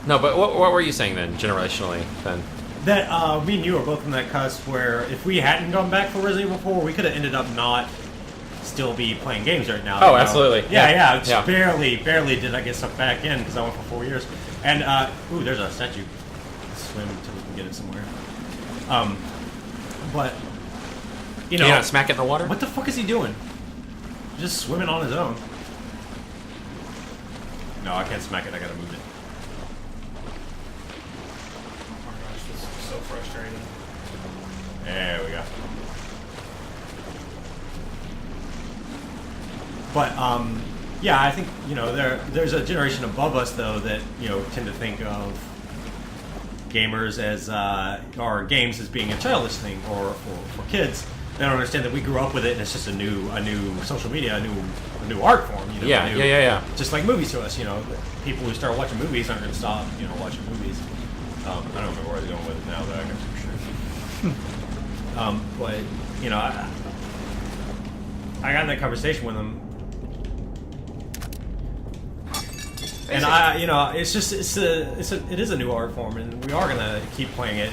No, but what were you saying then, generationally, then? That me and you are both on that cusp where if we hadn't gone back for Resident Evil 4, we could have ended up not still be playing games right now. Oh, absolutely. Yeah. Just barely did I get stuff back in because I went for 4 years. And, ooh, there's a statue. Let's swim until we can get it somewhere. But, you know... Can you not smack it in the water? What the fuck is he doing? Just swimming on his own. No, I can't smack it. I gotta move it. Oh my gosh, this is so frustrating. There we go. But, yeah, I think, you know, there's a generation above us, though, that, you know, tend to think of gamers as, or games as being a childish thing, or for kids. They don't understand that we grew up with it, and it's just a new social media, a new art form, you know. Yeah. Just like movies to us, you know. People who start watching movies aren't going to stop, you know, watching movies. I don't remember where I was going with it now, though, I got too sure. But, you know, I got in that conversation with them. And you know, it is a new art form, and we are gonna keep playing it,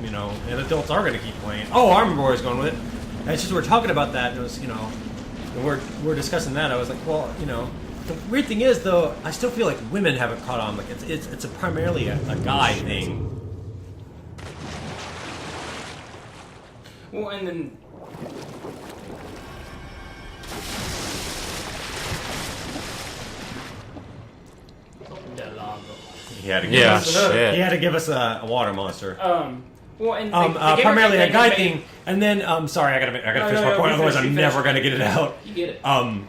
you know, and adults are gonna keep playing it. Oh, I remember where I was going with it. And it's just we're talking about that, and it was, you know, and we're discussing that. I was like, well, you know, the weird thing is though, I still feel like women haven't caught on. Like it's primarily a guy thing. Well, and then. He had to give us a water monster. Well, and primarily a guy thing, and then sorry, I gotta finish my point. Otherwise, I'm never gonna get it out. You get it. I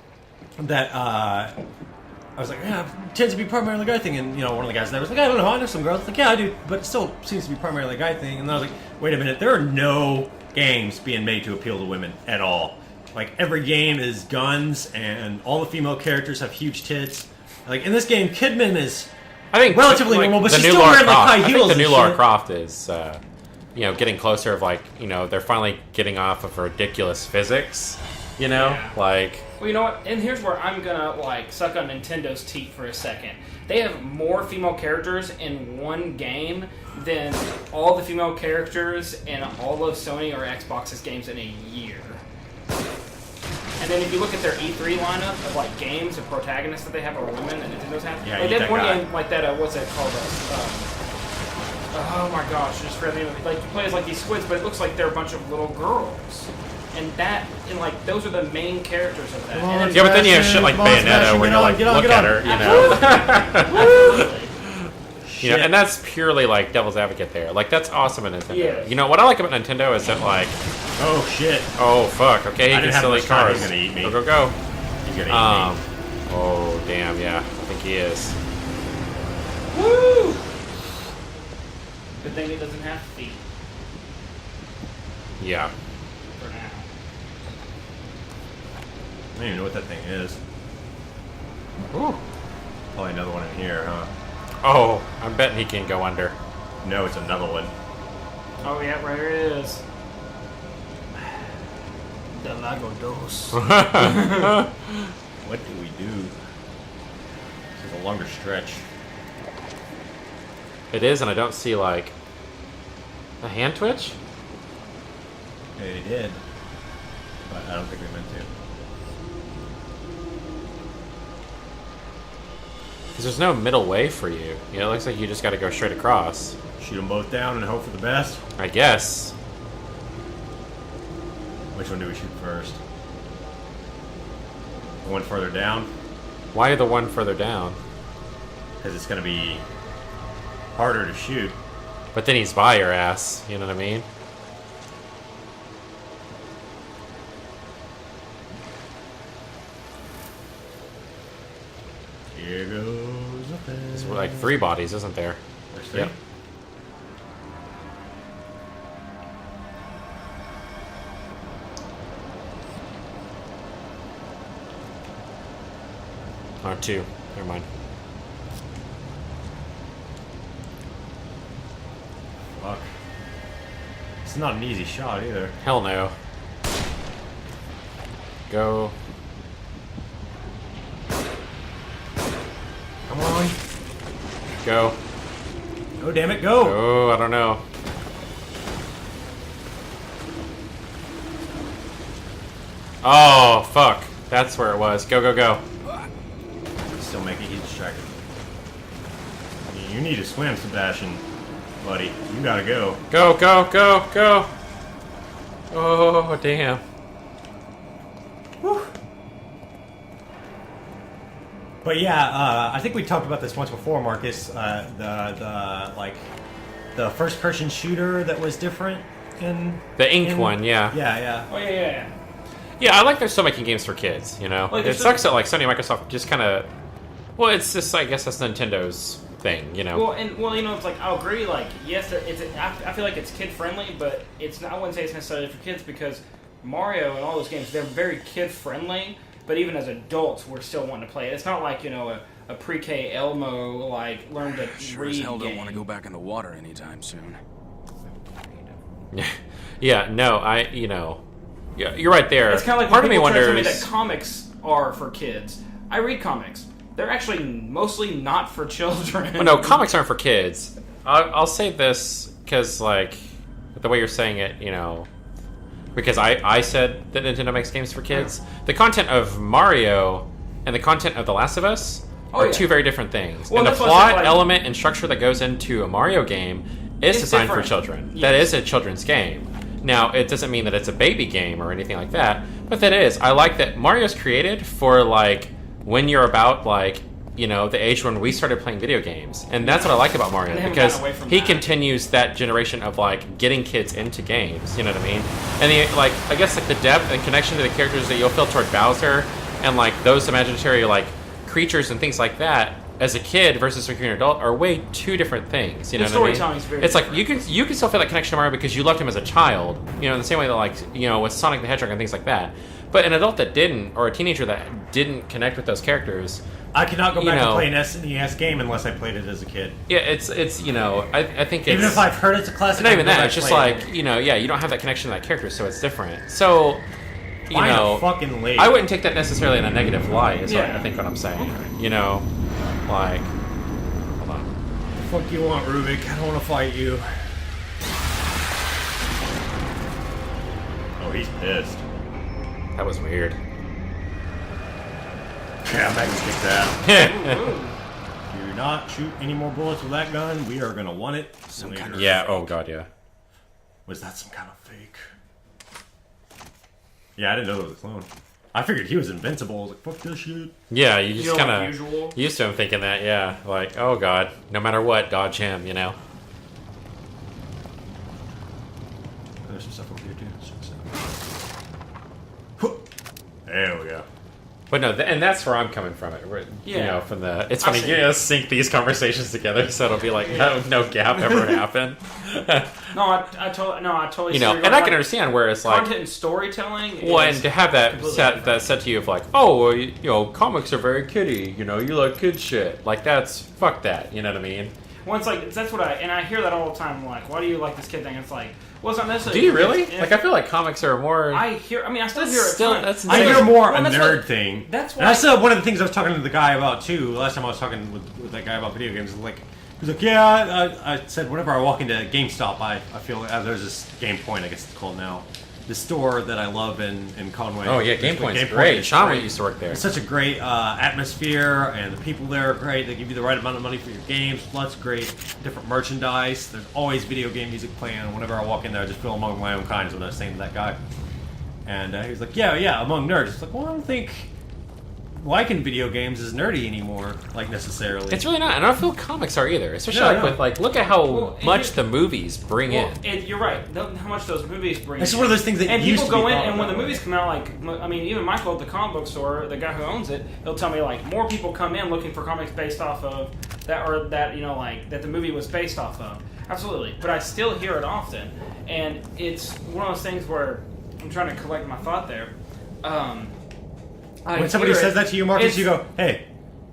was like, yeah, it tends to be primarily a guy thing, and you know, one of the guys there was like, I don't know, I know some girls. Like, yeah, I do, but it still seems to be primarily a guy thing. And then I was like, wait a minute, there are no games being made to appeal to women at all. Like every game is guns, and all the female characters have huge tits. Like in this game, Kidman is. I think relatively normal, but she's still wearing like high heels. I think the new Lara shit. Croft is, you know, getting closer of like, you know, they're finally getting off of ridiculous physics, you know, like. Well, you know what? And here's where I'm gonna like suck on Nintendo's teeth for a second. They have more female characters in one game than all the female characters in all of Sony or Xbox's games in a year. And then if you look at their E3 lineup of like games and protagonists that they have, or women that Nintendo's have, yeah, like they have one game like that. What's that called? Oh my gosh, I just forgot the name of it. Like you play as like these squids, but it looks like they're a bunch of little girls. And like those are the main characters of that. And then, yeah, but then you have shit like Bayonetta where you're like, look at her, you know. You know, and that's purely like devil's advocate there. Like that's awesome at Nintendo. Yeah. You know what I like about Nintendo is that like, oh shit, oh fuck, okay, he can still eat cars. He's gonna eat me. Go. He's gonna eat me. Oh damn, yeah, I think he is. Woo! Good thing it doesn't have feet. Yeah. For now. I don't even know what that thing is. Ooh. Probably another one in here, huh? Oh, I'm betting he can go under. No, it's another one. Oh yeah, right here it is. The Lago Dos. What do we do? This is a longer stretch. It is, and I don't see like a hand twitch. They did, but I don't think we meant to. Because there's no middle way for you. You know, it looks like you just got to go straight across. Shoot them both down and hope for the best. I guess. Which one do we shoot first? The one further down? Why the one further down? Because it's going to be harder to shoot. But then he's by your ass. You know what I mean? Here goes the thing. There's like 3 bodies, isn't there? There's 3? Yep. Or 2. Never mind. Fuck. It's not an easy shot either. Hell no. Go. Come on. Go. Oh, damn it, go! Oh, I don't know. Oh, fuck. That's where it was. Go, go, go. Still making he's distracted. You need to swim, Sebastian, buddy. You gotta go. Go, go, go, go. Oh, damn. Whew. But yeah, I think we talked about this once before, Marcus. The first-person shooter that was different in The ink one, yeah. Yeah, yeah. Oh yeah. Yeah, I like they're still making games for kids, you know? Like, It sucks that, like, Sony and Microsoft just kind of... Well, it's just, I guess that's Nintendo's thing, you know? Well, you know, it's like, I'll agree, like, yes, I feel like it's kid-friendly, but it's not, I wouldn't say it's necessarily for kids, because Mario and all those games, they're very kid-friendly, but even as adults, we're still wanting to play it. It's not like, you know, a pre-K Elmo, like, learn to Sure read as hell don't game. want to go back in the water anytime soon. Yeah, no, Yeah, you're right there. It's kind of like part when of me people try to tell me wonders. that comics are for kids. I read comics. They're actually mostly not for children. Well, no, comics aren't for kids. I'll say this because, like, the way you're saying it, you know, because I said that Nintendo makes games for kids. The content of Mario and the content of The Last of Us are two very different things. Well, and the that's what I said, plot like- element and structure that goes into a Mario game is It's designed different. for children. Yes. That is a children's game. Now, it doesn't mean that it's a baby game or anything like that, but that is. I like that Mario's created for, like, when you're about, like, you know, the age when we started playing video games. And that's what I like about Mario, And they haven't because gotten away from he that. continues that generation of, like, getting kids into games, you know what I mean? And, the, like, I guess, like, the depth and connection to the characters that you'll feel toward Bowser and, like, those imaginary, like, creatures and things like that, as a kid versus when you're an adult, are way two different things. You know The what I mean? storytelling's very It's like different. you can still feel that connection to Mario because you loved him as a child. You know, in the same way that, like, you know, with Sonic the Hedgehog and things like that. But an adult that didn't, or a teenager that didn't connect with those characters, I cannot go You back know- and play an SNES game unless I played it as a kid. yeah, it's you know, I think it's Even if I've heard it's a classic, not I even can go that. back It's just and play it. like, you know, yeah, you don't have that connection to that character, so it's different. So, you Find know, a fucking lady. I wouldn't take that necessarily in a negative light. Is what Yeah. I think what I'm saying. You know, like, hold on. The fuck you want, Rubik? I don't want to fight you. Oh, he's pissed. That was weird. Yeah, Magnus kicked that. Do not shoot any more bullets with that gun. We are gonna want it. Some later. kind of- Yeah. Oh god. Yeah. Was that some kind of fake? Yeah, I didn't know that was a clone. I figured he was invincible. I was like, fuck this shit. Yeah. You just know, kind like of usual. used to him thinking that. Yeah. Like, oh god, no matter what, dodge him. You know. There's some stuff over here too. There we go. But no, and that's where I'm coming from. You Yeah. know, from the. It's I've funny. seen You it. know, sync these conversations together, so it'll be like no gap ever happen. No, I totally. You see know, where you're and I going. can understand where it's like. Content and storytelling. Well, is and to have that completely set different. to you of like, oh, well, you know, comics are very kiddie. You know, you like kid shit. Like that's fuck that. You know what I mean? Well, it's like that's what I hear that all the time. I'm like, why do you like this kid thing? It's like, well, it's not necessarily. Do you really? If- Like, I feel like comics are more. I still That's hear it. still- a ton. that's I insane. hear more Well, a that's nerd what- thing. that's And why- that's one of the things I was talking to the guy about too. Last time I was talking with that guy about video games, like he's like, yeah. I said whenever I walk into GameStop, I feel like there's this Game Point, I guess it's called now, the store that I love in Conway. Oh yeah, Game Game Point's Point great. is Sean great. used to work there. It's such a great atmosphere, and the people there are great. They give you the right amount of money for your games. Lots of great different merchandise. There's always video game music playing. Whenever I walk in there, I just feel among my own kind, is what I was saying to that guy. And he was like, yeah, among nerds. It's like, well, I don't think liking video games is nerdy anymore, like, necessarily. It's really not, and I don't feel comics are either. Especially No, like no. with like, look at how Well, and much you- the movies bring Well, in. you're right. How much those movies bring. It's in. one of those things that and used people to be go in, thought and when that the way. movies come out, like I mean, even Michael at the comic book store, the guy who owns it, he'll tell me like more people come in looking for comics based off of that, or that, you know, like that the movie was based off of. Absolutely, but I still hear it often, and it's one of those things where I'm trying to collect my thought there. When somebody hear says it, that to you, Marcus, it's- you go, hey,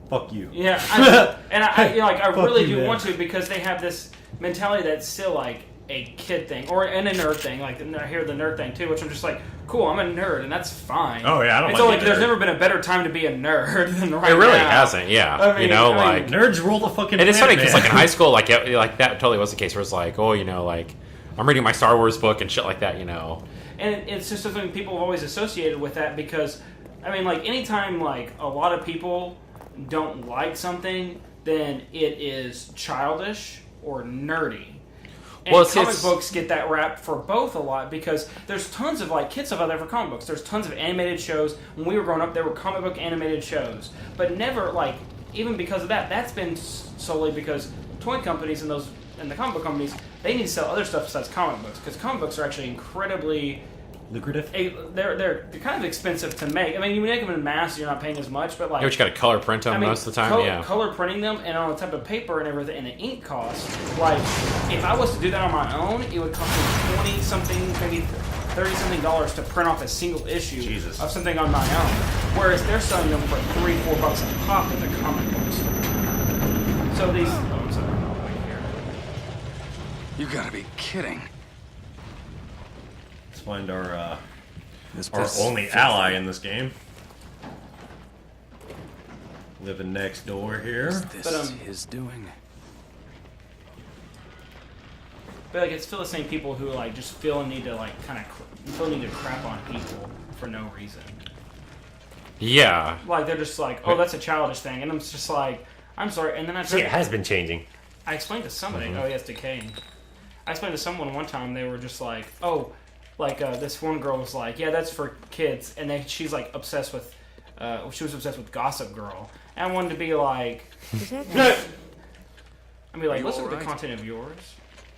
fuck you. Yeah, I you know, like I Fuck really you, do man. want to, because they have this mentality that's still like a kid thing and a nerd thing. Like I hear the nerd thing too, which I'm just like, cool, I'm a nerd, and that's fine. Oh yeah, I don't. And like so like, there's nerd. never been a better time to be a nerd than right now. It really hasn't. Yeah, I mean, like nerds rule the fucking. And it's funny planet, because man. like in high school, like that totally was the case. Where it's like, oh, like I'm reading my Star Wars book and shit like that. And it's just something people have always associated with that because, I mean, like anytime like a lot of people don't like something, then it is childish or nerdy. And Well, comic books get that rap for both a lot because there's tons of like kid stuff out there for comic books. There's tons of animated shows. When we were growing up, there were comic book animated shows, but never like even because of that. That's been solely because toy companies and the comic book companies, they need to sell other stuff besides comic books because comic books are actually incredibly lucrative. They're kind of expensive to make. I mean, you make them in mass, you're not paying as much, but like You got to color print them most of the time. color printing them and on the type of paper and everything, and the ink costs. Like, if I was to do that on my own, it would cost me $20 something, maybe $30 something to print off a single issue of something on my own. Whereas they're selling them for $3-4 a pop in the comic books. So these. Oh, I'm sorry. I'll wait here. You gotta be kidding. Let's find our This our place is only filthy. ally in this game. Living next door here. Is this his doing? But like, it's still the same people who like just feel a need to like feel a need to crap on people for no reason. Yeah. Like they're just like, oh, that's a childish thing, and I'm just like, I'm sorry. And then I See, it has been changing. I explained to somebody, oh, yes, decaying. I explained to someone one time, they were just like, oh, like this one girl was like, yeah, that's for kids, and she's like obsessed with, she was obsessed with Gossip Girl, and I wanted to be like, no. I mean, like, listen to the content of yours.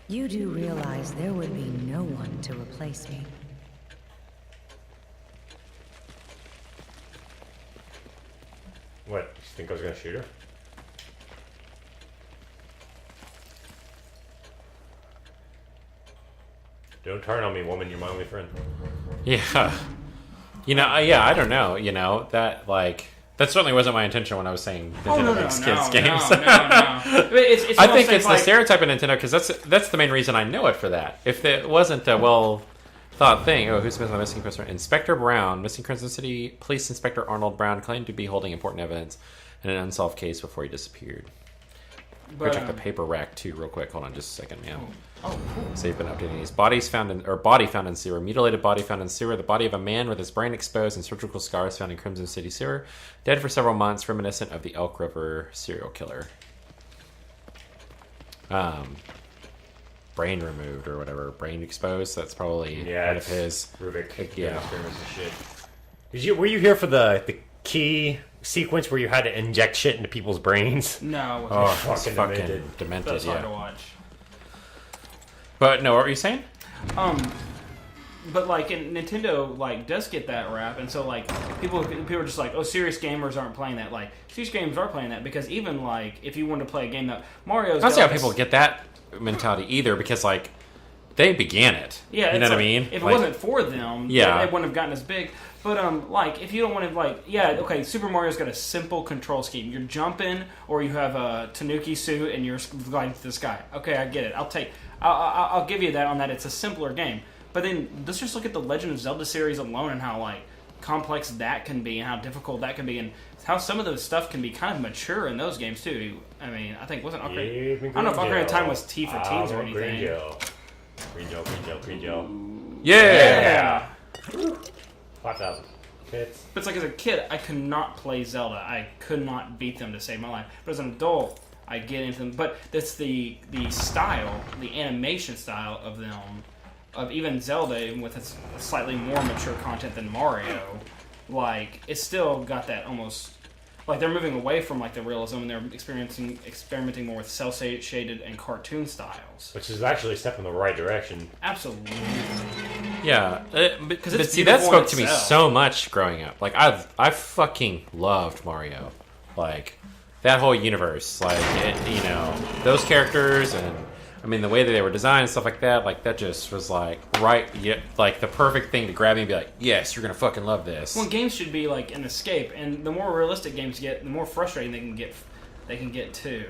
You do realize there would be no one to replace me. What? You think I was gonna shoot her? Don't turn on me, woman. You're my only friend. Yeah. I don't know. That like that certainly wasn't my intention when I was saying Nintendo makes kids games. It's I think almost it's like, the stereotype of Nintendo because that's the main reason I know it for that. If it wasn't a well thought thing, who's the missing person? Inspector Brown, missing Crimson City Police Inspector Arnold Brown claimed to be holding important evidence in an unsolved case before he disappeared. Go check the paper rack too, real quick. Hold on, just a second, man. Oh, cool. So you've been updating these body found in sewer, mutilated body found in sewer, the body of a man with his brain exposed and surgical scars found in Crimson City sewer, dead for several months, reminiscent of the Elk River serial killer. Brain removed or whatever, brain exposed. That's probably one of his. Rubik. Yeah. Experiments and shit. Were you here for the key sequence where you had to inject shit into people's brains? No. Oh, it's fucking fucking demented. That's hard to Yeah. watch. But no, what were you saying? But like, and Nintendo like does get that rap, and so like people are just like, oh, serious gamers aren't playing that. Like, serious gamers are playing that because even like if you want to play a game that Mario's, I don't see how people get that mentality either because like they began it. Yeah, you know what I like, mean. If it Like, wasn't for them, Yeah. it wouldn't have gotten as big. But like if you don't want to like, yeah, okay, Super Mario's got a simple control scheme. You're jumping, or you have a Tanuki suit, and you're gliding through the sky. Okay, I get it. I'll give you that on that. It's a simpler game. But then let's just look at the Legend of Zelda series alone and how like complex that can be and how difficult that can be and how some of those stuff can be kind of mature in those games too. I mean, I think wasn't Ocarina. I don't know if Ocarina of Time was T for teens or anything. Green gel. Yeah. 5,000 hits. But it's like as a kid, I could not play Zelda. I could not beat them to save my life. But as an adult, I get into them. But that's the style, the animation style of them, of even Zelda, even with its slightly more mature content than Mario. Like it's still got that almost like they're moving away from like the realism and they're experimenting more with cell shaded and cartoon styles. Which is actually a step in the right direction. Absolutely. Yeah, but it's see, that beautiful in spoke to me itself. so much growing up. Like I fucking loved Mario, like that whole universe, like those characters, and I mean the way that they were designed and stuff like that. Like that just was like like the perfect thing to grab me and be like, yes, you're gonna fucking love this. Well, games should be like an escape, and the more realistic games get, the more frustrating they can get too.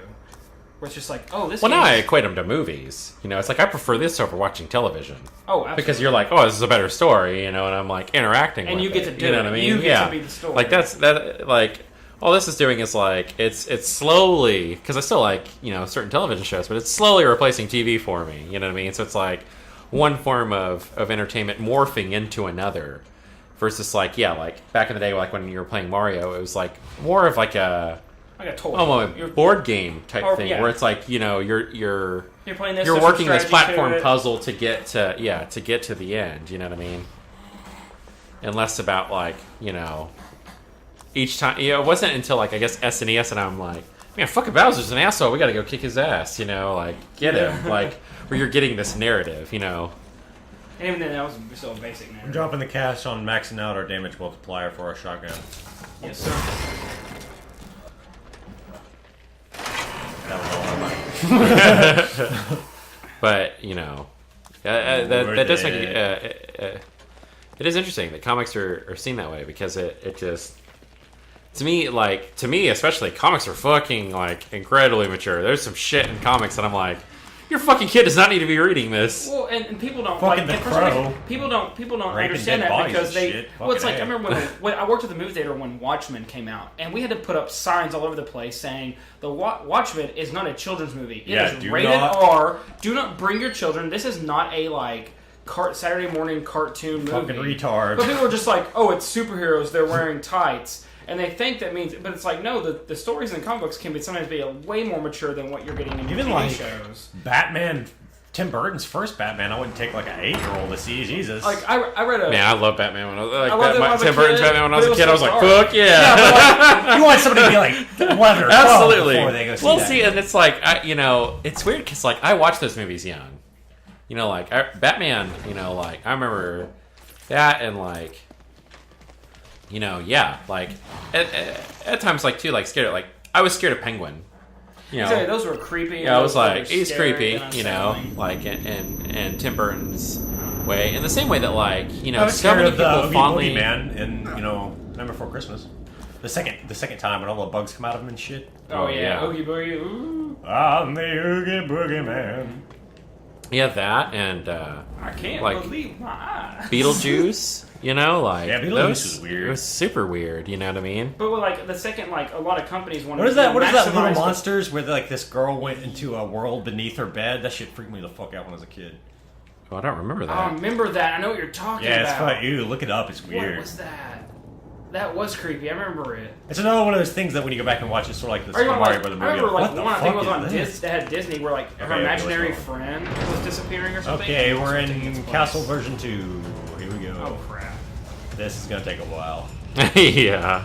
Where it's just like, oh, this. Well, game now I is- equate them to movies. You know, it's like I prefer this over watching television. Oh, absolutely. Because you're like, oh, this is a better story, you know, and I'm like interacting And with you get it, to do you know it. what I mean? You get yeah. to be the story. Like that like all this is doing is like it's slowly, because I still like, you know, certain television shows, but it's slowly replacing TV for me, you know what I mean? So it's like one form of entertainment morphing into another versus like, yeah, like back in the day, like when you were playing Mario, it was like more of like a like a toy. a board game type Or- thing, yeah. where it's like, you know, you're playing this. you're there's some working this strategy platform to it. puzzle to get to the end, you know what I mean? And less about like, you know, each time, you know, it wasn't until like I guess SNES and I'm like, man, fucking Bowser's an asshole, we gotta go kick his ass, you know, like get him, like where you're getting this narrative, you know. And even then, that was still basic now. I'm dropping the cash on maxing out our damage multiplier for our shotgun. Yes, sir. That was all I like. But you know, that does make it is interesting that comics are seen that way, because it just to me especially, comics are fucking like incredibly mature. There's some shit in comics that I'm like, your fucking kid does not need to be reading this. Well, and people don't Fucking like The and for some Crow. reason, people don't Raping understand dead that bodies because and they. shit. Well, it's like Fucking I remember when I worked at the movie theater when Watchmen came out, and we had to put up signs all over the place saying the Watchmen is not a children's movie. It Yeah, is do rated not- R. Do not bring your children. This is not a like Saturday morning cartoon movie. Fucking retard. But people are just like, oh, it's superheroes. They're wearing tights. And they think that means, but it's like, no, the stories in comic books can sometimes be way more mature than what you're getting in Even TV like shows. Batman, Tim Burton's first Batman, I wouldn't take like an 8-year-old to see. Jesus. Like I read a. Man, I love Batman when I was like I loved it when I was a Tim Burton's kid, Batman when I but was a it kid. I was was so like, dark. fuck yeah. you want somebody to be like 11 or 12 Absolutely. before they go see Well, that. see, and it's like, you know, it's weird because like I watched those movies young. You know, like Batman. You know, like I remember that, and like, you know, yeah, like at times, like too, like scared. Like I was scared of Penguin. You know, Exactly, those were creepy. yeah, I was those were like, he's scary creepy. and You know, unsettling. like in Tim Burton's way, in the same way that like, you know, I was so scared many of people the fondly. Man in, you know, Nightmare Before Christmas. The second time when all the bugs come out of him and shit. Oh, Oh, yeah, yeah. Oogie Boogie. Ooh, I'm the Oogie Boogie Man. Yeah, that and I can't Like- believe my eyes. Beetlejuice. You know, like Yeah, Beetlejuice those- was weird. It was super weird. You know what I mean? But with, like the second, like a lot of companies want What is that? What is that Little maximize the- Monsters where like this girl went into a world beneath her bed? That shit freaked me the fuck out when I was a kid. Oh, I don't remember I that. remember that. I know what you're talking Yeah, it's about. fun. Ew, look it up. It's What weird. was that? That was creepy. I remember it. It's another one of those things that when you go back and watch, it's sort of like the Or you Super want, Mario like, Brother I movie. remember like what the one. I think it was fuck on is this? that had Disney, where like her Okay, imaginary let's go. friend was disappearing or something. Okay, we're Something takes in place. Castle version 2. Here we go. Oh crap! This is gonna take a while. Yeah.